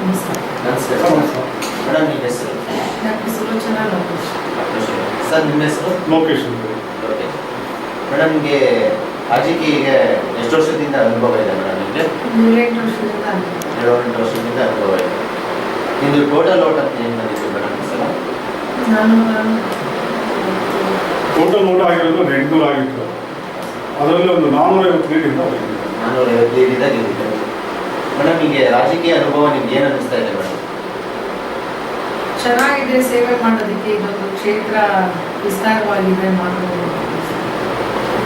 ನಮಸ್ತೆ ಮೇಡಮ್, ನಿಮ್ಮ ಹೆಸರು? ಡಾಕ್ಟರ್ ಸುಲೋಚನಾ ಲೋಕೇಶ್. ಸರ್, ನಿಮ್ಮ ಹೆಸರು? ಲೋಕೇಶ್. ಮೇಡಮ್, ನಿಮಗೆ ರಾಜಕೀಯ ಎಷ್ಟು ವರ್ಷದಿಂದ ಅನುಭವ ಇದೆ ಮೇಡಮ್? ನಿಮಗೆ 7-8 ವರ್ಷದಿಂದ ಅನುಭವ ಇದೆ. ನಿಮ್ಮದು ಟೋಟಲ್ ಓಟ್ ಅಂತ ಏನು ಬಂದಿತ್ತು ಮೇಡಮ್ ಸಲ? ಟೋಟಲ್ ಓಟ್ ಆಗಿರೋದು 800 ಆಗಿತ್ತು. ಅದರಲ್ಲಿ ಒಂದು 450 ಲೀಡಿಂದ 450 ಲೀಡಿಂದ ಗೆದ್ದಿದೆ. ಮೇಡಮ್, ನಿಮಗೆ ರಾಜಕೀಯ ಅನುಭವ ನಿಮ್ಗೆ ಏನು ಅನ್ನಿಸ್ತಾ ಇದೆ ಮೇಡಮ್? ಚೆನ್ನಾಗಿದೆ. ಸೇವೆ ಮಾಡೋದಕ್ಕೆ ಇದೊಂದು ಕ್ಷೇತ್ರ ವಿಸ್ತಾರವಾಗಿದೆ. ಮಾಡಬಹುದು,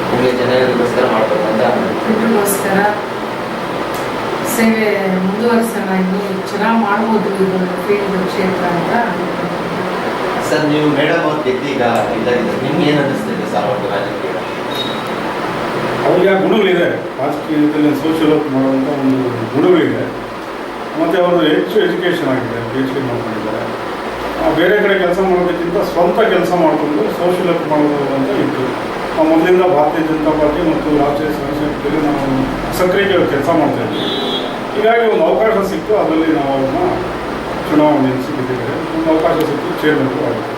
ನಿಮಗೆ ಜನರಿಗೋಸ್ಕರ ಮಾಡಬೇಕು ಅಂತ ಜನರಿಗೋಸ್ಕರ ಸೇವೆ ಮುಂದುವರಿಸೋಣ. ಇನ್ನು ಚೆನ್ನಾಗಿ ಮಾಡ್ಬೋದು ಇದೊಂದು ಫೀಲ್ಡ್ ಕ್ಷೇತ್ರ ಅಂತ. ಸರ್, ನೀವು ಮೇಡಮ್ ಅವ್ರು ಗೆದ್ದೀಗ ಇದಾಗಿದೆ, ನಿಮ್ಗೆ ಏನು ಅನ್ನಿಸ್ತಿದೆ ಸರ್ ಅವ್ರಿಗೆ ರಾಜಕೀಯ? ಅವ್ರಿಗೆ ಆ ಗುಣಗಳಿದೆ, ರಾಜಕೀಯದಲ್ಲಿ ಸೋಷಿಯಲ್ ವರ್ಕ್ ಮಾಡುವಂಥ ಒಂದು ಗುಣಗಳಿದೆ. ಮತ್ತು ಅವರು ಹೆಚ್ಚು ಎಜುಕೇಷನ್ ಆಗಿದೆ, PhD ಮಾಡ್ಕೊಂಡಿದ್ದಾರೆ. ಬೇರೆ ಕಡೆ ಕೆಲಸ ಮಾಡೋದಕ್ಕಿಂತ ಸ್ವಂತ ಕೆಲಸ ಮಾಡಿಕೊಂಡು ಸೋಷಿಯಲ್ ವರ್ಕ್ ಮಾಡೋದು ಅಂತ ಇತ್ತು. ನಾವು ಮೊದಲಿಂದ ಭಾರತೀಯ ಜನತಾ ಪಾರ್ಟಿ ಮತ್ತು ರಾಷ್ಟ್ರೀಯ ಸ್ವಯಂಸೇವಕರಲ್ಲಿ ನಾವು ಸಕ್ರಿಯ ಕೆಲಸ ಮಾಡ್ತಾಯಿದ್ವಿ. ಹೀಗಾಗಿ ಒಂದು ಅವಕಾಶ ಸಿಕ್ತು, ಅದರಲ್ಲಿ ನಾವು ಅವ್ರನ್ನ ಚುನಾವಣೆ ಗೆದ್ದಿದ್ದಾರೆ. ಒಂದು ಅವಕಾಶ ಸಿಕ್ತು, ಚೇರ್ಮನ್ ಆಗಿದೆ.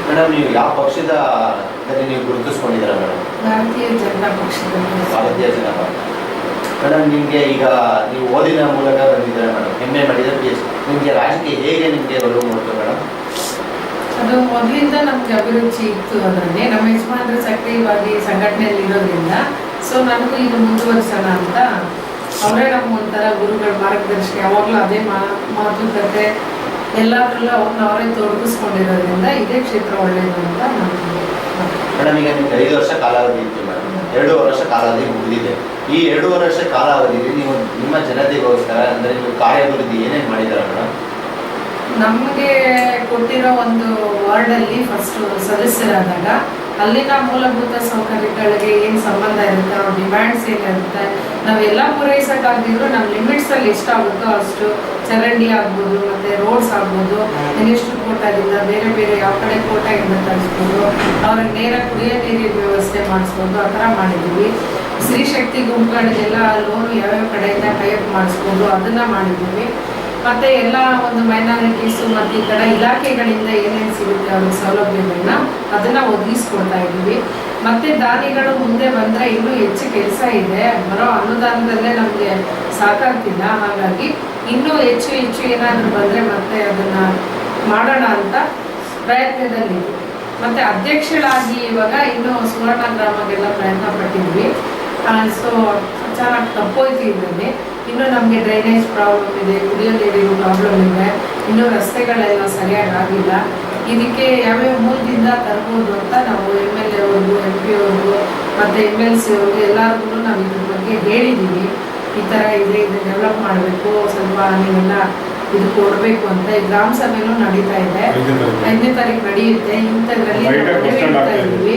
ಮೇಡಮ್, ನೀವು ಯಾವ ಪಕ್ಷದ ನೀವು ಗುರುತಿಸ್ಕೊಂಡಿದ್ದೀರಾ ಮೇಡಮ್? ಭಾರತೀಯ ಜನತಾ ಪಕ್ಷದ. ಭಾರತೀಯ ಜನತಾ ಪಾರ್ಟಿ. ಮೇಡಮ್, ನಿಮಗೆ ಈಗ ನೀವು ಓದಿನ ಮೂಲಕ ಬಂದಿದ್ದೀರಾ ಮೇಡಮ್, ಹೆಮ್ಮೆ ಮಾಡಿದರೆ PhD. ನಿಮಗೆ ರಾಜಕೀಯ ಹೇಗೆ ನಿಮಗೆ ಒಲವು ಮೂಡ್ತು ಮೇಡಮ್? ಅದು ಮೊದಲಿಂದ ನಮ್ಗೆ ಅಭಿರುಚಿ ಇತ್ತು. ಅದರಲ್ಲಿ ನಮ್ಮ ಯಜಮಾನರು ಸಕ್ರಿಯವಾಗಿ ಸಂಘಟನೆಯಲ್ಲಿ ಇರೋದ್ರಿಂದ ಸೊ ನನಗೂ ಈಗ ಮುಂದುವರಿಸೋಣ ಅಂತ ಅವರೇ ನಮ್ಮ ಒಂಥರ ಗುರುಗಳ ಮಾರ್ಗದರ್ಶನ. ಯಾವಾಗಲೂ ಅದೇ ಮಾತುಕತೆ ಎಲ್ಲದರಲ್ಲೂ ಅವ್ರನ್ನ ಅವರೇ ತೊಡಗಿಸ್ಕೊಂಡಿರೋದ್ರಿಂದ ಇದೇ ಕ್ಷೇತ್ರ ಒಳ್ಳೆಯದು ಅಂತ ನಾನು. ಮೇಡಮ್, ಈಗ ನಿಮ್ಗೆ 5 ವರ್ಷ ಕಾಲಾವಧಿ ಇತ್ತು ಮೇಡಮ್, 2 ವರ್ಷ ಕಾಲಾವಧಿ ಮುಗಿದಿದೆ. ಈ 2 ವರ್ಷ ಕಾಲಾವಧಿಯಲ್ಲಿ ನೀವು ನಿಮ್ಮ ಜನತೆಗೋಸ್ಕರ ಅಂದರೆ ನೀವು ಕಾರ್ಯಾಭಿವೃದ್ಧಿ ಏನೇನು ಮಾಡಿದ್ದೀರಾ ಮೇಡಮ್? ನಮಗೆ ಕೊಟ್ಟಿರೋ ಒಂದು ವಾರ್ಡಲ್ಲಿ ಫಸ್ಟ್ ಸದಸ್ಯರಾದಾಗ ಅಲ್ಲಿನ ಮೂಲಭೂತ ಸೌಕರ್ಯಗಳಿಗೆ ಏನು ಸಂಬಂಧ ಇರುತ್ತೆ, ಅವ್ರ ಡಿಮ್ಯಾಂಡ್ಸ್ ಏನಿರುತ್ತೆ, ನಾವೆಲ್ಲ ಪೂರೈಸೋಕ್ಕಾಗದಿದ್ರು ನಮ್ಮ ಲಿಮಿಟ್ಸಲ್ಲಿ ಎಷ್ಟಾಗುತ್ತೋ ಅಷ್ಟು ಚರಂಡಿ ಆಗ್ಬೋದು, ಮತ್ತು ರೋಡ್ಸ್ ಆಗ್ಬೋದು, ಮಿನಿಸ್ಟ್ರ್ ಕೋಟಾದಿಂದ ಬೇರೆ ಬೇರೆ ಯಾವ ಕಡೆ ಕೋಟಾಯಿಂದ ತರಿಸ್ಬೋದು, ಅವ್ರಿಗೆ ನೇರ ಕುಡಿಯೋ ನೀರಿನ ವ್ಯವಸ್ಥೆ ಮಾಡಿಸ್ಬೋದು, ಆ ಥರ ಮಾಡಿದ್ದೀವಿ. ಸ್ತ್ರೀಶಕ್ತಿ ಗುಂಪುಗಳಿಗೆಲ್ಲ ಲೋನು ಯಾವ್ಯಾವ ಕಡೆಯಿಂದ ಟೈಪ್ ಮಾಡಿಸ್ಬೋದು ಅದನ್ನು ಮಾಡಿದ್ದೀವಿ. ಮತ್ತು ಎಲ್ಲ ಒಂದು ಮೈನಾರಿಟೀಸು ಮತ್ತು ಈ ಕಡೆ ಇಲಾಖೆಗಳಿಂದ ಏನೇನು ಸಿಗುತ್ತೆ ಅವ್ರಿಗೆ ಸೌಲಭ್ಯಗಳನ್ನ ಅದನ್ನು ಒದಗಿಸ್ಕೊಡ್ತಾ ಇದ್ದೀವಿ. ಮತ್ತು ದಾನಿಗಳು ಮುಂದೆ ಬಂದರೆ ಇನ್ನೂ ಹೆಚ್ಚು ಕೆಲಸ ಇದೆ. ಬರೋ ಅನುದಾನದಲ್ಲೇ ನಮಗೆ ಸಾಕಾಗ್ತಿಲ್ಲ. ಹಾಗಾಗಿ ಇನ್ನೂ ಹೆಚ್ಚು ಏನಾದರೂ ಬಂದರೆ ಮತ್ತೆ ಅದನ್ನು ಮಾಡೋಣ ಅಂತ ಪ್ರಯತ್ನದಲ್ಲಿ. ಮತ್ತು ಅಧ್ಯಕ್ಷರಾಗಿ ಇವಾಗ ಇನ್ನೂ ಸುವರ್ಣ ಗ್ರಾಮಗೆಲ್ಲ ಪ್ರಯತ್ನ ಪಟ್ಟಿದ್ವಿ. ಸೊ ಚೆನ್ನಾಗಿ ತಪ್ಪೋಯ್ತು. ಇದರಲ್ಲಿ ಇನ್ನೂ ನಮಗೆ ಡ್ರೈನೇಜ್ ಪ್ರಾಬ್ಲಮ್ ಇದೆ, ಕುಡಿಯೋ ನೀರಿನ ಪ್ರಾಬ್ಲಮ್ ಇದೆ, ಇನ್ನೂ ರಸ್ತೆಗಳೆಲ್ಲ ಸರಿಯಾಗಿ ಆಗಿಲ್ಲ. ಇದಕ್ಕೆ ಯಾವ್ಯಾವ ಮೂಲದಿಂದ ತರ್ಬೋದು ಅಂತ ನಾವು MLA ಅವ್ರಿಗೂ MP ಅವ್ರಿಗೂ ಮತ್ತು MLC ಅವ್ರಿಗೂ ಎಲ್ಲರಿಗೂ ನಾವು ಇದ್ರ ಬಗ್ಗೆ ಹೇಳಿದ್ದೀವಿ. ಈ ಥರ ಇದೆ, ಇದು ಡೆವಲಪ್ ಮಾಡಬೇಕು, ಸ್ವಲ್ಪ ನೀವೆಲ್ಲ ಇದು ಕೊಡಬೇಕು ಅಂತ. ಈ ಗ್ರಾಮ ಸಭೆನೂ ನಡೀತಾ ಇದೆ, 5ನೇ ತಾರೀಕು ನಡೆಯುತ್ತೆ. ಇಂಥದ್ರಲ್ಲಿ ಹೇಳ್ತಾ ಇದ್ದೀವಿ.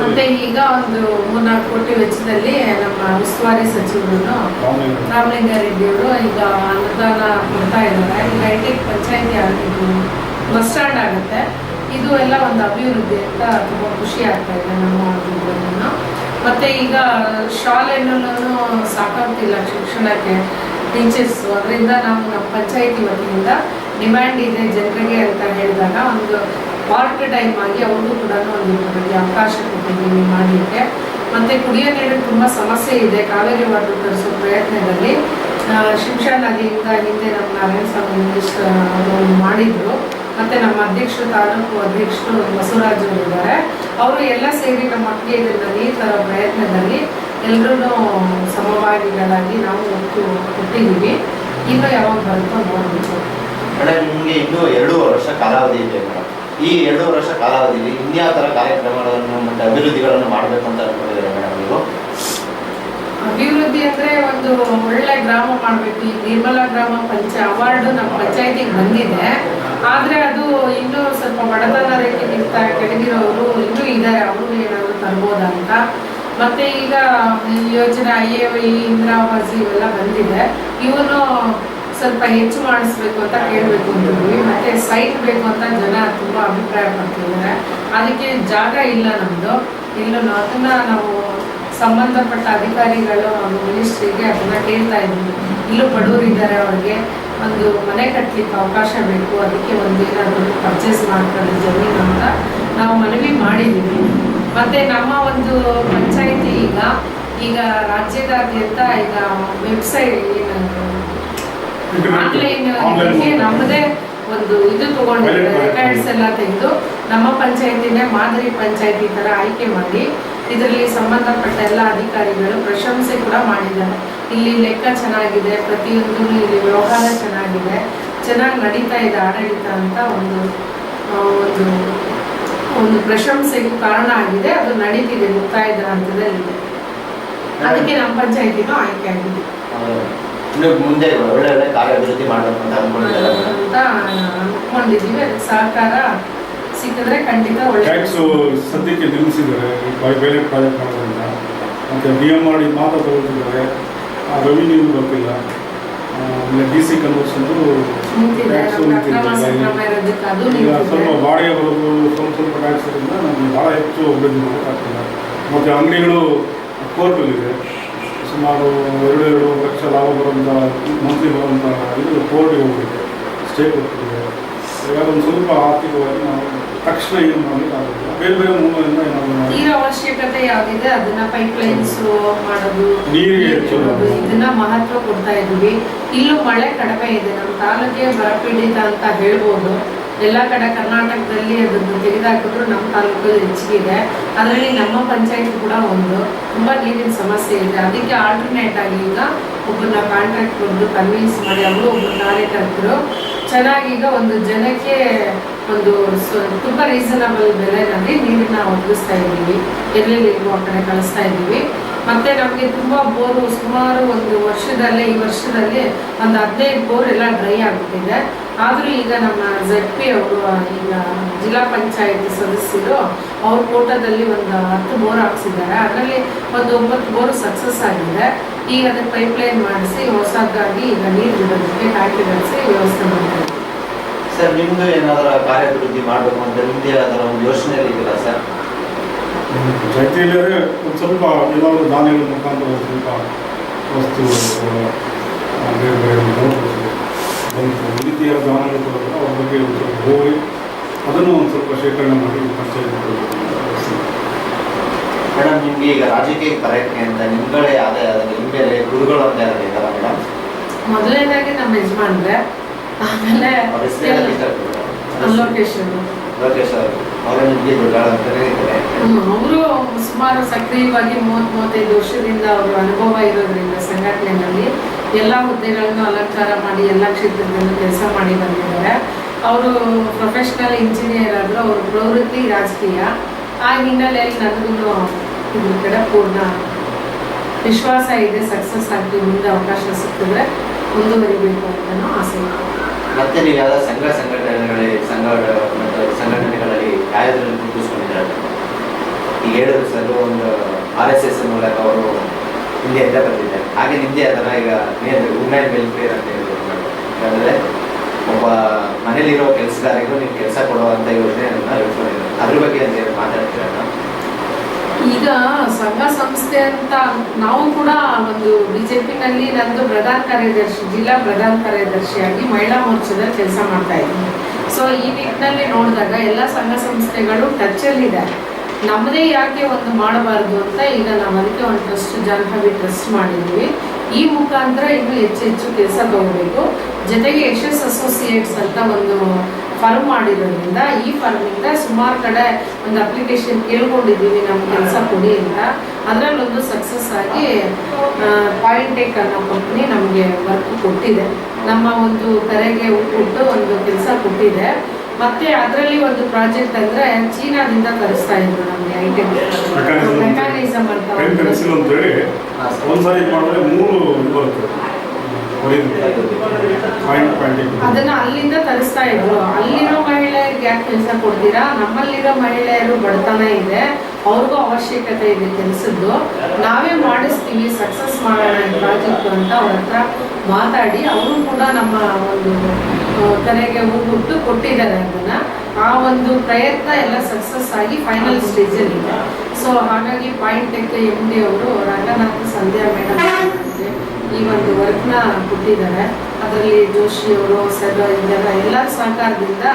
ಮತ್ತೆ ಈಗ ಒಂದು 3-4 ಕೋಟಿ ವೆಚ್ಚದಲ್ಲಿ ನಮ್ಮ ಉಸ್ತುವಾರಿ ಸಚಿವರು ರಾಮಲಿಂಗಾರೆಡ್ಡಿ ಅವರು ಈಗ ಅನುದಾನ ಕೊಡ್ತಾ ಇದ್ದಾರೆ. ಈಗ ಹೈಟೆಕ್ ಪಂಚಾಯತಿ ಆಗಿದ್ದು ಬಸ್ ಸ್ಟ್ಯಾಂಡ್ ಆಗುತ್ತೆ. ಇದು ಎಲ್ಲ ಒಂದು ಅಭಿವೃದ್ಧಿ ಅಂತ ತುಂಬ ಖುಷಿ ಆಗ್ತಾ ಇದೆ ನಮ್ಮ ಇದನ್ನು. ಮತ್ತು ಈಗ ಶಾಲೆನಲ್ಲೂ ಸಾಕಾಗ್ತಿಲ್ಲ ಶಿಕ್ಷಣಕ್ಕೆ ಟೀಚರ್ಸು. ಅದರಿಂದ ನಾವು ನಮ್ಮ ಪಂಚಾಯತಿ ವತಿಯಿಂದ ಡಿಮ್ಯಾಂಡ್ ಇದೆ ಜನರಿಗೆ ಅಂತ ಹೇಳಿದಾಗ ಒಂದು ಪಾರ್ಟ್ ಟೈಮ್ ಆಗಿ ಅವ್ರಿಗೂ ಕೂಡ ಒಂದು ಬಗ್ಗೆ ಅವಕಾಶ ಕೊಟ್ಟಿದ್ದೀವಿ ಮಾಡಲಿಕ್ಕೆ. ಮತ್ತು ಕುಡಿಯೋ ನೀರಿನ ತುಂಬ ಸಮಸ್ಯೆ ಇದೆ. ಕಾವೇರಿ ವಾಟರ್ ತರಿಸೋ ಪ್ರಯತ್ನದಲ್ಲಿ ಶಿಕ್ಷಣ ನದಿಯಿಂದ ಹಿಂದೆ ನಮ್ಮ ನಾರಾಯಣ ಸ್ವಾಮಿ ಮಿನಿಸ್ಟರ್ ಅವರು ಮಾಡಿದರು. ಮತ್ತು ನಮ್ಮ ಅಧ್ಯಕ್ಷರು, ತಾಲೂಕು ಅಧ್ಯಕ್ಷರು ಬಸವರಾಜ್ ಅವರು ಇದ್ದಾರೆ. ಅವರು ಎಲ್ಲ ಸೇರಿ ನಮ್ಮ ಮಕ್ಕಳಿಗೆ ಇದನ್ನು ನೀರು ತರೋ ಪ್ರಯತ್ನದಲ್ಲಿ ಎಲ್ಲರೂ ಸಮಭಾಗಿಗಳಾಗಿ ನಾವು ಒತ್ತು ಕೊಟ್ಟಿದ್ದೀವಿ. ಇನ್ನೂ ಯಾವಾಗ ಬರುತ್ತೋ ನೋಡಬೇಕು. ಮೇಡಮ್, ನಿಮಗೆ ಇನ್ನೂ 2 ವರ್ಷ ಕಾಲಾವಧಿ ಇದೆ ಮೇಡಮ್. ಈ 2 ವರ್ಷ ಕಾಲಾವಧಿಯಲ್ಲಿ ಇನ್ಯಾವ ಥರ ಕಾರ್ಯಕ್ರಮಗಳನ್ನು ಮತ್ತು ಅಭಿವೃದ್ಧಿಗಳನ್ನು ಮಾಡಬೇಕು ಅಂತ ಅನ್ಕೊಂಡಿದ್ದೀರಾ ಮೇಡಮ್ ನೀವು? ಅಭಿವೃದ್ಧಿ ಅಂದರೆ ಒಂದು ಒಳ್ಳೆ ಗ್ರಾಮ ಮಾಡಬೇಕು. ಈ ನಿರ್ಮಲ ಗ್ರಾಮ ಅವಾರ್ಡು ನಮ್ಮ ಪಂಚಾಯತಿಗೆ ಬಂದಿದೆ. ಆದರೆ ಅದು ಇನ್ನೂ ಸ್ವಲ್ಪ ಬಡತನ ರೇಖೆಗಿಂತ ಕೆಳಗಿರೋರು ಇನ್ನೂ ಇದ್ದಾರೆ, ಅವರು ಏನಾದರೂ ತರ್ಬೋದಂತ. ಮತ್ತು ಈಗ ಯೋಜನೆ IAY ಇಂದಿರಾ ಆವಾಸ್ ಇವೆಲ್ಲ ಬಂದಿದೆ. ಇವನು ಸ್ವಲ್ಪ ಹೆಚ್ಚು ಮಾಡಿಸ್ಬೇಕು ಅಂತ ಕೇಳಬೇಕು ಅಂತಿದ್ವಿ. ಮತ್ತು ಸೈಟ್ ಬೇಕು ಅಂತ ಜನ ತುಂಬ ಅಭಿಪ್ರಾಯ ಪಡ್ತಿದ್ದಾರೆ. ಅದಕ್ಕೆ ಜಾಗ ಇಲ್ಲ ನಮ್ಮದು. ಇಲ್ಲೂ ಅದನ್ನು ನಾವು ಸಂಬಂಧಪಟ್ಟ ಅಧಿಕಾರಿಗಳು ಮಿನಿಸ್ಟ್ರಿಗೆ ಅದನ್ನು ಕೇಳ್ತಾ ಇದ್ದೀವಿ. ಇಲ್ಲೂ ಬಡವರಿದ್ದಾರೆ, ಅವ್ರಿಗೆ ಒಂದು ಮನೆ ಕಟ್ಟಲಿಕ್ಕೆ ಅವಕಾಶ ಬೇಕು, ಅದಕ್ಕೆ ಒಂದು ಏನಾದರೂ ಪರ್ಚೇಸ್ ಮಾಡ್ಕೊಳ್ಳಿ ಜಮೀನು ಅಂತ ನಾವು ಮನವಿ ಮಾಡಿದ್ದೀವಿ. ಮತ್ತು ನಮ್ಮ ಒಂದು ಪಂಚಾಯಿತಿ ಈಗ ರಾಜ್ಯದಾದ್ಯಂತ ಈಗ ವೆಬ್ಸೈಟ್ ಆನ್ಲೈನ್ ನಮ್ಮದೇ ಒಂದು ಇದು ತಗೊಂಡಿದ್ದಾರೆ, ರೆಕಾರ್ಡ್ಸ್ ಎಲ್ಲ ತೆಗೆದು ನಮ್ಮ ಪಂಚಾಯತಿನೇ ಮಾದರಿ ಪಂಚಾಯತಿ ಥರ ಆಯ್ಕೆ ಮಾಡಿ ಇದರಲ್ಲಿ ಸಂಬಂಧಪಟ್ಟ ಎಲ್ಲ ಅಧಿಕಾರಿಗಳು ಪ್ರಶಂಸೆ ಕೂಡ ಮಾಡಿದ್ದಾರೆ. ಇಲ್ಲಿ ಲೆಕ್ಕ ಚೆನ್ನಾಗಿದೆ, ಪ್ರತಿಯೊಂದು ಇಲ್ಲಿ ವ್ಯವಹಾರ ಚೆನ್ನಾಗಿದೆ, ಚೆನ್ನಾಗಿ ನಡೀತಾ ಇದೆ ಆಡಳಿತ ಅಂತ ಒಂದು ಪ್ರಶಂಸೆಗೂ ಕಾರಣ ಆಗಿದೆ. ಅದು ನಡೀತಿದೆ, ಮುಕ್ತಾಯದ ಹಂತದಲ್ಲಿದೆ. ಅದಕ್ಕೆ ನಮ್ಮ ಪಂಚಾಯತಿನೂ ಆಯ್ಕೆ ಆಗಿದೆ ಮುಂದೆ ಒಳ್ಳೆ ಒಳ್ಳೆ ಕಾರ್ಯಾಭಿವೃದ್ಧಿ ಮಾಡಬೇಕು ಅಂತ ಅನ್ಕೊಂಡಿದ್ದೀವಿ. ಅದಕ್ಕೆ ಸಹಕಾರ ಸಿಕ್ಕಿದ್ರೆ ಖಂಡಿತ ಒಳ್ಳೆ. ಟ್ಯಾಕ್ಸ್ ಸದ್ಯಕ್ಕೆ ನಿಲ್ಲಿಸಿದ್ದಾರೆ ಬೇರೆ ಪ್ರಾಜೆಕ್ಟ್ ಮಾಡೋದ್ರಿಂದ. ಮತ್ತು BMRD ಮಾತ್ರ ತಗೊಳ್ತಿದ್ದಾರೆ, ರೆವಿನ್ಯೂ ಬರ್ತಿಲ್ಲ. DC ಕನ್ವರ್ಷನ್ದು ಟ್ಯಾಕ್ಸ್ ಈಗ ಸ್ವಲ್ಪ ಬಾಡಿಗೆ ಬರೋದು ಸ್ವಲ್ಪ ಟ್ಯಾಕ್ಸ್ ಇರೋದ್ರಿಂದ ನಮಗೆ ಭಾಳ ಹೆಚ್ಚು ಅಭಿವೃದ್ಧಿ ಮಾಡೋಕ್ಕಾಗ್ತಿಲ್ಲ. ಮತ್ತು ಅಂಗಡಿಗಳು ಕೋರ್ಟಲ್ಲಿದೆ, ಸುಮಾರು 2 ಲಕ್ಷ ಲಾಭ ಬರುವಂಥ ಮಂತ್ಲಿ ಬರುವಂಥ ಇದು ಕೋರ್ಟಿಗೆ ಹೋಗಿದೆ, ಸ್ಟೇ ಕೊಟ್ಟಿದೆ. ಇವಾಗ ಒಂದು ಸ್ವಲ್ಪ ಆರ್ಥಿಕವಾಗಿ ನಾವು ತಕ್ಷಣ ಏನು ಮಾಡಲಿಕ್ಕಾಗೋದಿಲ್ಲ. ಬೇರೆ ಮೂಲದಿಂದ ಏನಾದರೂ ನೀರ ಅವಶ್ಯಕತೆ ಯಾವುದಿದೆ ಅದನ್ನ ಪೈಪ್ಲೈನ್ಸ್ ಮಾಡೋದು, ನೀರಿಗೆ ಇದನ್ನ ಮಹತ್ವ ಕೊಡ್ತಾ ಇದ್ದೀವಿ. ಇಲ್ಲೂ ಮಳೆ ಕಡಿಮೆ ಇದೆ, ನಮ್ಮ ತಾಲೂಕಿಗೆ ಬರಪೀಡಿತ ಅಂತ ಹೇಳ್ಬೋದು. ಎಲ್ಲ ಕಡೆ ಕರ್ನಾಟಕದಲ್ಲಿ ಅದನ್ನು ತೆಗೆದುಹಾಕಿದ್ರು ನಮ್ಮ ತಾಲೂಕಲ್ಲಿ ಹೆಚ್ಚಿಗಿದೆ. ಅದರಲ್ಲಿ ನಮ್ಮ ಪಂಚಾಯತ್ ಕೂಡ ತುಂಬ ನೀರಿನ ಸಮಸ್ಯೆ ಇದೆ. ಅದಕ್ಕೆ ಆಲ್ಟರ್ನೇಟ್ ಆಗಿ ಈಗ ಒಬ್ಬರನ್ನ ಕಾಂಟ್ರಾಕ್ಟ್ ಕೊಟ್ಟು ಕನ್ವಿನ್ಸ್ ಮಾಡಿ ಅವರು ಒಬ್ಬರು ಕಾರ್ಯಕರ್ತರು ಚೆನ್ನಾಗಿ ಈಗ ಒಂದು ಜನಕ್ಕೆ ತುಂಬ ರೀಸನಬಲ್ ಬೆಲೆನಲ್ಲಿ ನೀರನ್ನ ಒದಗಿಸ್ತಾ ಇದ್ದೀವಿ. ಎಲ್ಲೆಲ್ಲಿ ಆ ಕಡೆ ಕಳಿಸ್ತಾ ಇದ್ದೀವಿ. ಮತ್ತು ನಮಗೆ ತುಂಬ ಬೋರು ಸುಮಾರು ಒಂದು ವರ್ಷದಲ್ಲೇ ಈ ವರ್ಷದಲ್ಲಿ ಒಂದು 15 ಬೋರ್ ಎಲ್ಲ ಡ್ರೈ ಆಗಿಬಿಟ್ಟಿದೆ. ಆದರೂ ಈಗ ನಮ್ಮ ZP ಅವರು ಈಗ ಜಿಲ್ಲಾ ಪಂಚಾಯತ್ ಸದಸ್ಯರು ಅವ್ರ ಕೋಟದಲ್ಲಿ ಒಂದು 10 ಬೋರ್ ಹಾಕ್ಸಿದ್ದಾರೆ. ಅದರಲ್ಲಿ ಒಂದು 9 ಬೋರ್ ಸಕ್ಸಸ್ ಆಗಿದೆ. ಈಗ ಅದಕ್ಕೆ ಪೈಪ್ಲೈನ್ ಮಾಡಿಸಿ ಹೊಸದಾಗಿ ಈಗ ನೀರು ಬಿಡೋದಕ್ಕೆ ಟ್ಯಾಂಕಿ ಬೆಳೆಸಿ ವ್ಯವಸ್ಥೆ ಮಾಡ್ತೀವಿ. ಸರ್, ನಿಮ್ಮದು ಏನಾದರೂ ಕಾರ್ಯಾಭಿವೃದ್ಧಿ ಮಾಡಬೇಕು ಅಂತ ನಿಮ್ಮದೇ ಅದರ ಒಂದು ಯೋಚನೆಯಲ್ಲಿ ಇದೆಯಲ್ಲ ಸರ್? ಪಂಚಾಯತಿಯಲ್ಲಿ ಒಂದು ಸ್ವಲ್ಪ ಏನಾದರೂ ದಾನಿಗಳ ಮುಖಾಂತರ ಒಂದು ಸ್ವಲ್ಪ ವಸ್ತು ಬೇರೆ ಬೇರೆ ಒಂದು ರೀತಿಯ ದಾನಗಳು ಕೊಡೋದು, ಅವ್ರ ಬಗ್ಗೆ ಒಂದು ಸ್ವಲ್ಪ ಹೋಗಿ ಅದನ್ನು ಒಂದು ಸ್ವಲ್ಪ ಶೇಖರಣೆ ಮಾಡಿ ಪಂಚಾಯತ್ ಮೇಡಮ್, ನಿಮಗೆ ಈಗ ರಾಜಕೀಯ ಬರೋಕ್ಕೆ ಅಂತ ನಿಮ್ಗಳೇ ಯಾವುದೇ ನಿಮಗೆ ಗುರುಗಳು ಅಂತ ಯಾರು ಇದ್ದಾರಾ ಮೇಡಮ್? ಮೊದಲನೇದಾಗಿ ನಮ್ಮ ಯಜಮಾನ್ರೆ, ಆಮೇಲೆ ಲೋಕೇಶ್ ಅವರು ನಿಮಗೆ ಗುರುಗಳು ಅಂತಲೇ ಇದ್ದಾರೆ. ಅವರು ಸುಮಾರು ಸಕ್ರಿಯವಾಗಿ 30-35 ವರ್ಷದಿಂದ ಅವರು ಅನುಭವ ಇರೋದ್ರಿಂದ ಸಂಘಟನೆಯಲ್ಲಿ ಎಲ್ಲ ಹುದ್ದೆಗಳನ್ನು ಅಲಂಕಾರ ಮಾಡಿ ಎಲ್ಲ ಕ್ಷೇತ್ರದಲ್ಲೂ ಕೆಲಸ ಮಾಡಿ ಬಂದಿದ್ದಾರೆ. ಅವರು ಪ್ರೊಫೆಷ್ನಲ್ ಇಂಜಿನಿಯರ್ ಆದರೂ ಅವ್ರ ಪ್ರವೃತ್ತಿ ರಾಜಕೀಯ. ಆ ಹಿನ್ನೆಲೆಯಲ್ಲಿ ನನಗೂ ಇದ್ರ ಕಡೆ ಪೂರ್ಣ ವಿಶ್ವಾಸ ಇದೆ. ಸಕ್ಸಸ್ ಆಗಿ ಮುಂದೆ ಅವಕಾಶ ಸಿಕ್ಕಿದ್ರೆ ಮುಂದುವರಿಬೇಕು ಅಂತಲೂ ಆಸೆ ಇದೆ. ಮತ್ತೆ ನೀವು ಯಾವ ಸಂಘಟನೆಗಳಲ್ಲಿ ಯಾವ್ಯಾವ್ದ್ರಲ್ಲಿ ಗುರುತಿಸ್ಕೊಂಡಿದ್ದಾರೆ? ಈಗ ಹೇಳಿದ್ರು ಸರ್, ಒಂದು RSS ಮೂಲಕ ಅವರು ಹಿಂದೆ ಎದ್ದ ಬಂದಿದ್ದಾರೆ. ಹಾಗೆ ನಿಮ್ಮದೇ ಅದರ ಈಗ ವುಮೆನ್ ವೆಲ್ಫೇರ್ ಅಂತ ಹೇಳಿದ್ರು. ಯಾಕಂದರೆ ಒಬ್ಬ ಮನೇಲಿರೋ ಕೆಲಸಗಾರಿಗೂ ನೀವು ಕೆಲಸ ಕೊಡುವಂಥ ಯೋಜನೆಯನ್ನು ಇಟ್ಕೊಂಡಿದ್ದಾರೆ. ಅದ್ರ ಬಗ್ಗೆ ಅಂತ ಮಾತಾಡ್ತೀರ? ಈಗ ಸಂಘ ಸಂಸ್ಥೆ ಅಂತ ನಾವು ಕೂಡ ಒಂದು BJPನಲ್ಲಿ ನಂದು ಪ್ರಧಾನ ಕಾರ್ಯದರ್ಶಿ, ಜಿಲ್ಲಾ ಪ್ರಧಾನ ಕಾರ್ಯದರ್ಶಿಯಾಗಿ ಮಹಿಳಾ ಮೋರ್ಚಾದಲ್ಲಿ ಕೆಲಸ ಮಾಡ್ತಾ ಇದ್ದೀನಿ. ಸೊ ಈ ನಿಟ್ಟಿನಲ್ಲಿ ನೋಡಿದಾಗ ಎಲ್ಲ ಸಂಘ ಸಂಸ್ಥೆಗಳು ಟಚ್ಚಲ್ಲಿದೆ. ನಮ್ಮದೇ ಯಾಕೆ ಒಂದು ಮಾಡಬಾರ್ದು ಅಂತ ಈಗ ನಾವು ಅದಕ್ಕೆ ಒಂದು ಟ್ರಸ್ಟ್, ಜಾಹ್ನವಿ ಟ್ರಸ್ಟ್ ಮಾಡಿದ್ವಿ. ಈ ಮುಖಾಂತರ ಇನ್ನೂ ಹೆಚ್ಚು ಕೆಲಸ ತಗೋಬೇಕು. ಜೊತೆಗೆ ಯಶಸ್ ಅಸೋಸಿಯೇಟ್ಸ್ ಅಂತ ಒಂದು ಫರ್ಮ್ ಮಾಡಿರೋದ್ರಿಂದ ಈ ಫರ್ಮಿಂದ ಸುಮಾರು ಕಡೆ ಒಂದು ಅಪ್ಲಿಕೇಶನ್ ಕೇಳ್ಕೊಂಡಿದ್ದೀವಿ, ನಮ್ಮ ಕೆಲಸ ಕೊಡಿ ಅಂತ. ಅದರಲ್ಲೊಂದು ಸಕ್ಸಸ್ ಆಗಿ ಪಾಯಿಂಟೆಕ್ ಅನ್ನೋ ಕಂಪ್ನಿ ನಮಗೆ ವರ್ಕ್ ಕೊಟ್ಟಿದೆ. ನಮ್ಮ ಒಂದು ಕರೆಗೆ ಕೊಟ್ಟು ಒಂದು ಕೆಲಸ ಕೊಟ್ಟಿದೆ. ಮತ್ತು ಅದರಲ್ಲಿ ಒಂದು ಪ್ರಾಜೆಕ್ಟ್ ಅಂದರೆ ಚೀನಾದಿಂದ ತರಿಸ್ತಾ ಇದ್ರು ನಮಗೆ ಐಟಮ್ ಮೆಕ್ಯಾನಿಸಮ್ ಅಂತ ಅದನ್ನು ಅಲ್ಲಿಂದ ತರಿಸ್ತಾ ಇದ್ರು. ಅಲ್ಲಿರೋ ಮಹಿಳೆಯರಿಗೆ ಯಾಕೆ ಕೆಲಸ ಕೊಡ್ತೀರಾ? ನಮ್ಮಲ್ಲಿರೋ ಮಹಿಳೆಯರು ಬಡತನ ಇದೆ, ಅವ್ರಿಗೂ ಅವಶ್ಯಕತೆ ಇದೆ ಕೆಲಸದ್ದು, ನಾವೇ ಮಾಡಿಸ್ತೀವಿ, ಸಕ್ಸಸ್ ಮಾಡೋಣ ಈ ಪ್ರಾಜೆಕ್ಟ್ ಅಂತ ಅವ್ರ ಹತ್ರ ಮಾತಾಡಿ ಅವರು ಕೂಡ ನಮ್ಮ ಒಂದು ಕರೆಗೆ ಹೋಗ್ಬಿಟ್ಟು ಕೊಟ್ಟಿದ್ದಾರೆ. ಅದನ್ನು ಆ ಒಂದು ಪ್ರಯತ್ನ ಎಲ್ಲ ಸಕ್ಸಸ್ ಆಗಿ ಫೈನಲ್ ಸ್ಟೇಜಲ್ಲಿದೆ. ಸೊ ಹಾಗಾಗಿ ಪಾಯಿಂಟೆಕ್ MD ಅವರು ರಂಗನಾಥ್ ಸಂಧ್ಯಾ ಮೇಡಮ್ ಈ ಒಂದು ವರ್ಕ್ನ ಕೊಟ್ಟಿದ್ದಾರೆ. ಅದರಲ್ಲಿ ಜೋಶಿಯವರು ಸರ್ ಇದೆಲ್ಲ ಎಲ್ಲರ ಸಹಕಾರದಿಂದ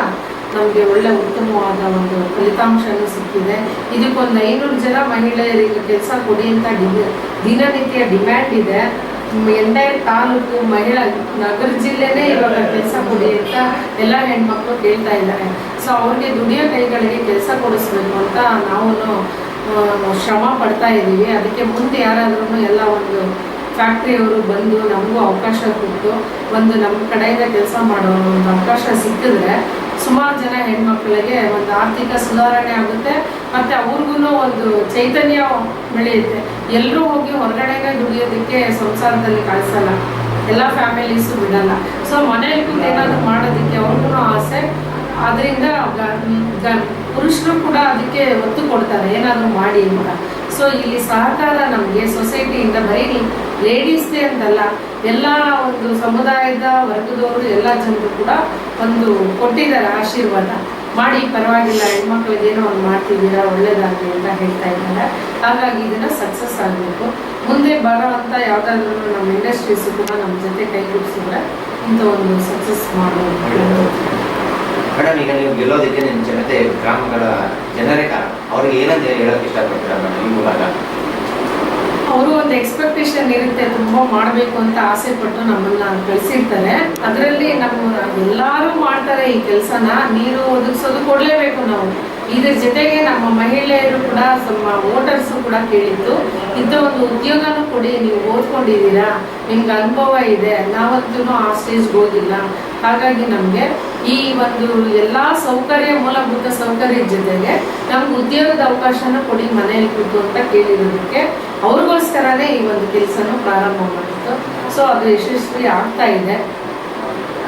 ನಮಗೆ ಒಳ್ಳೆ ಉತ್ತಮವಾದ ಒಂದು ಫಲಿತಾಂಶನೂ ಸಿಕ್ಕಿದೆ. ಇದಕ್ಕೊಂದು 500 ಜನ ಮಹಿಳೆಯರಿಗೆ ಕೆಲಸ ಕೊಡಿ ಅಂತ ದಿನನಿತ್ಯ ಡಿಮ್ಯಾಂಡ್ ಇದೆ. ಎಂಟೈರ್ ತಾಲೂಕು ಮಹಿಳಾ ನಗರ ಜಿಲ್ಲೆನೇ ಇವಾಗ ಕೆಲಸ ಕೊಡಿ ಅಂತ ಎಲ್ಲ ಹೆಣ್ಮಕ್ಳು ಕೇಳ್ತಾ ಇದ್ದಾರೆ. ಸೊ ಅವ್ರಿಗೆ ದುಡಿಯೋ ಕೈಗಳಿಗೆ ಕೆಲಸ ಕೊಡಿಸ್ಬೇಕು ಅಂತ ನಾವು ಶ್ರಮ ಪಡ್ತಾ ಇದ್ದೀವಿ. ಅದಕ್ಕೆ ಮುಂದೆ ಯಾರಾದ್ರೂ ಎಲ್ಲ ಒಂದು ಫ್ಯಾಕ್ಟ್ರಿಯವರು ಬಂದು ನಮಗೂ ಅವಕಾಶ ಕೊಟ್ಟು ಒಂದು ನಮ್ಮ ಕಡೆಯಿಂದ ಕೆಲಸ ಮಾಡೋ ಒಂದು ಅವಕಾಶ ಸಿಕ್ಕಿದ್ರೆ ಸುಮಾರು ಜನ ಹೆಣ್ಮಕ್ಳಿಗೆ ಒಂದು ಆರ್ಥಿಕ ಸುಧಾರಣೆ ಆಗುತ್ತೆ ಮತ್ತು ಅವ್ರಿಗೂ ಒಂದು ಚೈತನ್ಯ ಬೆಳೆಯುತ್ತೆ. ಎಲ್ಲರೂ ಹೋಗಿ ಹೊರಗಡೆಗೆ ದುಡಿಯೋದಕ್ಕೆ ಸಂಸಾರದಲ್ಲಿ ಕಳಿಸಲ್ಲ, ಎಲ್ಲ ಫ್ಯಾಮಿಲೀಸು ಬಿಡಲ್ಲ. ಸೊ ಮನೇಲಿ ಕೂತು ಏನಾದರೂ ಮಾಡೋದಕ್ಕೆ ಅವ್ರಿಗೂ ಆಸೆ. ಅದರಿಂದ ಪುರುಷರು ಕೂಡ ಅದಕ್ಕೆ ಒತ್ತು ಕೊಡ್ತಾರೆ, ಏನಾದರೂ ಮಾಡಿ ಅಂತ. ಸೊ ಇಲ್ಲಿ ಸಹಕಾರ ನಮಗೆ ಸೊಸೈಟಿಯಿಂದ ಬರೀ ಲೇಡೀಸ್ದೇ ಅಂತಲ್ಲ, ಎಲ್ಲ ಒಂದು ಸಮುದಾಯದ ವರ್ಗದವರು ಎಲ್ಲ ಜನರು ಕೂಡ ಒಂದು ಕೊಟ್ಟಿದ್ದಾರೆ ಆಶೀರ್ವಾದ ಮಾಡಿ. ಪರವಾಗಿಲ್ಲ, ಹೆಣ್ಮಕ್ಳಿಗೆ ಏನೋ ಒಂದು ಮಾಡ್ತಿದ್ದೀರಾ, ಒಳ್ಳೇದಾಗಲಿ ಅಂತ ಹೇಳ್ತಾ ಇದ್ದಾರೆ. ಹಾಗಾಗಿ ಇದನ್ನು ಸಕ್ಸಸ್ ಆಗಬೇಕು. ಮುಂದೆ ಬರೋವಂಥ ಯಾವುದಾದ್ರೂ ನಮ್ಮ ಇಂಡಸ್ಟ್ರೀಸು ಕೂಡ ನಮ್ಮ ಜೊತೆ ಕೈ ಕೂಡಿಸಿದ್ರೆ ಇಂಥ ಒಂದು ಸಕ್ಸಸ್ ಮಾಡೋದು. ಮೇಡಮ್, ಈಗ ನೀವು ಗೆಲ್ಲೋದಕ್ಕೆ ನಿಮ್ಮ ಜನತೆ ಗ್ರಾಮಗಳ ಜನರೇ ಕಾರಣ. ಅವ್ರಿಗೆ ಏನಂತ ಹೇಳೋಕೆ ಇಷ್ಟಪಡ್ತೀರಾ ಮೇಡಮ್ ಈ ಮೂಲಕ? ಅವರು ಒಂದು ಎಕ್ಸ್ಪೆಕ್ಟೇಷನ್ ಇರುತ್ತೆ, ತುಂಬ ಮಾಡಬೇಕು ಅಂತ ಆಸೆ ಪಟ್ಟು ನಮ್ಮನ್ನ ಕಳಿಸಿರ್ತಾರೆ. ಅದರಲ್ಲಿ ನಮ್ಮ ಎಲ್ಲರೂ ಮಾಡ್ತಾರೆ ಈ ಕೆಲಸನ, ನೀರು ಒದಗಿಸೋದು ಕೊಡಲೇಬೇಕು ನಾವು. ಇದ್ರ ಜೊತೆಗೆ ನಮ್ಮ ಮಹಿಳೆಯರು ಕೂಡ ನಮ್ಮ ವೋಟರ್ಸು ಕೂಡ ಕೇಳಿದ್ದು, ಇಂಥ ಒಂದು ಉದ್ಯೋಗನೂ ಕೊಡಿ, ನೀವು ಓದ್ಕೊಂಡಿದ್ದೀರಾ, ನಿಮ್ಗೆ ಅನುಭವ ಇದೆ, ನಾವಂತೂ ಆ ಸ್ಟೇಜ್ಗೆ ಹೋಗಿಲ್ಲ. ಹಾಗಾಗಿ ನಮಗೆ ಈ ಒಂದು ಎಲ್ಲ ಸೌಕರ್ಯ, ಮೂಲಭೂತ ಸೌಕರ್ಯದ ಜೊತೆಗೆ ನಮ್ಗೆ ಉದ್ಯೋಗದ ಅವಕಾಶನ ಕೊಡಿ ಮನೆಯಲ್ಲಿ ಕೂತು ಅಂತ ಕೇಳಿರೋದಕ್ಕೆ ಅವ್ರಿಗೋಸ್ಕರನೇ ಈ ಒಂದು ಕೆಲಸನೂ ಪ್ರಾರಂಭ ಮಾಡಿತ್ತು. ಸೊ ಅದು ಯಶಸ್ವಿ ಆಗ್ತಾ ಇದೆ.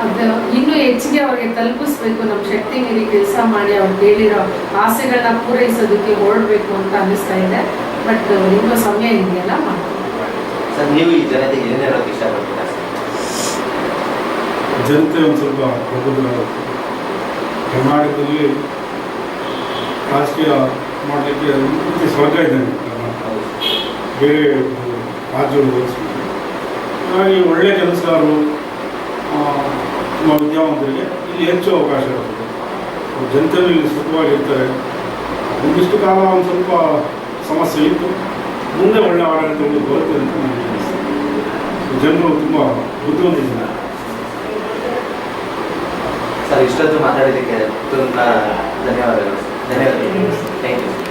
ಅದು ಇನ್ನೂ ಹೆಚ್ಚಿಗೆ ಅವ್ರಿಗೆ ತಲುಪಿಸ್ಬೇಕು, ನಮ್ಮ ಶಕ್ತಿ ಮೀರಿ ಕೆಲಸ ಮಾಡಿ ಅವ್ರು ಕೇಳಿರೋ ಆಸೆಗಳನ್ನ ಪೂರೈಸೋದಕ್ಕೆ ಹೊರಡಬೇಕು ಅಂತ ಅನ್ನಿಸ್ತಾ ಇದೆ. ಬಟ್ ಇನ್ನೂ ಸಮಯ ಇದೆಯಲ್ಲ ಮಾಡ್ತೀವಿ. ಸರ್, ನೀವು ಈ ಜನತೆಗೆ ಏನು ಹೇಳೋಕೆ ಇಷ್ಟಪಡ್ತೀರಾ? ಜನತೆ ಒಂದು ಸ್ವಲ್ಪ ಕರ್ನಾಟಕದಲ್ಲಿ ರಾಜಕೀಯ ಮಾಡಲಿಕ್ಕೆ ಸ್ವರ್ಗ ಇದೆ ಬೇರೆ ರಾಜ್ಯಗಳು ಹೋಲಿಸ್ಬಿಟ್ಟು. ಹಾಗಾಗಿ ಒಳ್ಳೆಯ ಕೆಲಸಗಾರರು, ತುಂಬ ವಿದ್ಯಾವಂತರಿಗೆ ಇಲ್ಲಿ ಹೆಚ್ಚು ಅವಕಾಶ ಇರ್ತದೆ. ಜನತೆಯೂ ಇಲ್ಲಿ ಸುಖವಾಗಿರ್ತಾರೆ. ಒಂದಿಷ್ಟು ಕಾಲ ಒಂದು ಸ್ವಲ್ಪ ಸಮಸ್ಯೆ ಇತ್ತು, ಮುಂದೆ ಒಳ್ಳೆ ಆಡಳಿತಗಳು ಬರುತ್ತೆ ಅಂತ ನನಗೆ ಅನಿಸ್ತದೆ. ಜನರು ತುಂಬ ಬುದ್ಧಿವಂತಿದ್ದಾರೆ. ಸರ್, ಇಷ್ಟೊತ್ತು ಮಾತಾಡೋದಕ್ಕೆ ತುಂಬ ಧನ್ಯವಾದಗಳು. Thank you.